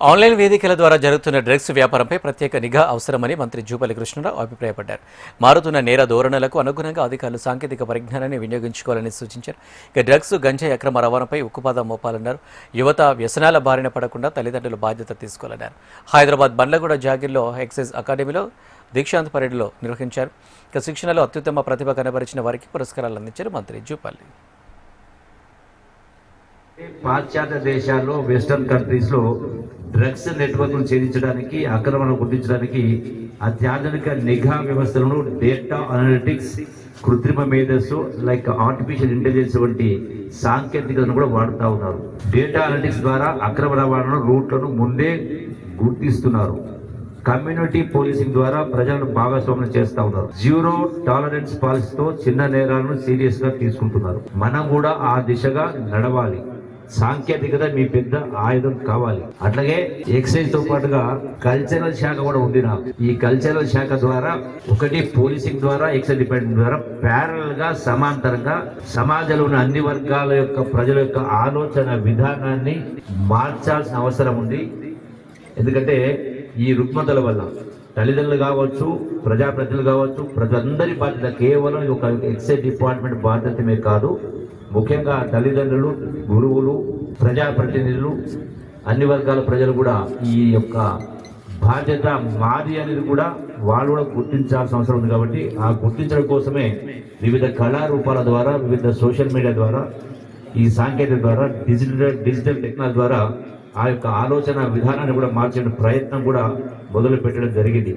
Online వేదికల ద్వారా జరుగుతున్న డ్రగ్స్ వ్యాపారంపై ప్రత్యేక నిఘా అవసరమని మంత్రి జూపల్లి కృష్ణారావు అభిప్రాయపడ్డారు. మారుతున్న నేర ధోరణులకు అనుగుణంగా అధికారులు సాంకేతిక పరిజ్ఞానాన్ని వినియోగించుకోవాలని సూచించారు. ఇక డ్రగ్స్ గంజాయి అక్రమ రవాణాపై ఉక్కుపాదం మోపాలన్నారు. యువత వ్యసనాల బారిన పడకుండా తల్లిదండ్రులు బాధ్యత తీసుకోవాలన్నారు. హైదరాబాద్ బండ్లగూడ జాగిర్లో ఎక్సైజ్ అకాడమీలో దీక్షాంత్ పరేడ్లో నిర్వహించారు. ఇక శిక్షణలో అత్యుత్తమ ప్రతిభ కనబరిచిన వారికి పురస్కారాలు అందించారు మంత్రి జూపల్లి. పాశ్చాత్య దేశాల్లో వెస్టర్న్ కంట్రీస్లో డ్రగ్స్ నెట్వర్క్ను ఛేదించడానికి అక్రమణను గుర్తించడానికి అత్యాధునిక నిఘా వ్యవస్థలను డేటా అనలిటిక్స్ కృత్రిమ మేధస్సు లైక్ ఆర్టిఫిషియల్ ఇంటెలిజెన్స్ వంటి సాంకేతికతను కూడా వాడుతూ ఉన్నారు. డేటా అనలిటిక్స్ ద్వారా అక్రమ రవాణా రూట్లను ముందే గుర్తిస్తున్నారు. కమ్యూనిటీ పోలీసింగ్ ద్వారా ప్రజలను భాగస్వామ్యం చేస్తూ ఉన్నారు. జీరో టాలరెన్స్ పాలసీతో చిన్న నేరాలను సీరియస్ గా తీసుకుంటున్నారు. మనం కూడా ఆ దిశగా నడవాలి. సాంకేతికత మీ పెద్ద ఆయుధం కావాలి. అట్లాగే ఎక్సైజ్ తో పాటుగా కల్చరల్ శాఖ కూడా ఉంది. ఈ కల్చరల్ శాఖ ద్వారా ఒకటి పోలీసింగ్ ద్వారా ఎక్సైజ్ డిపార్ట్మెంట్ ద్వారా ప్యారల్ గా సమాంతరంగా సమాజంలో ఉన్న అన్ని వర్గాల యొక్క ప్రజల యొక్క ఆలోచన విధానాన్ని మార్చాల్సిన అవసరం ఉంది. ఎందుకంటే ఈ రుగ్మతల వల్ల తల్లిదండ్రులు కావచ్చు, ప్రజాప్రతినిధులు కావచ్చు, ప్రజలందరి బాధ్యత కేవలం ఒక ఎక్సైజ్ డిపార్ట్మెంట్ బాధ్యతమే కాదు. ముఖ్యంగా తల్లిదండ్రులు, గురువులు, ప్రజాప్రతినిధులు, అన్ని వర్గాల ప్రజలు కూడా ఈ యొక్క బాధ్యత మాది అనేది కూడా వాళ్ళు కూడా గుర్తించాల్సిన అవసరం ఉంది. కాబట్టి ఆ గుర్తించడం కోసమే వివిధ కళారూపాల ద్వారా, వివిధ సోషల్ మీడియా ద్వారా, ఈ సాంకేతిక ద్వారా, డిజిటల్ టెక్నాలజీ ద్వారా ఆ యొక్క ఆలోచన విధానాన్ని కూడా మార్చే ప్రయత్నం కూడా మొదలు పెట్టడం జరిగింది.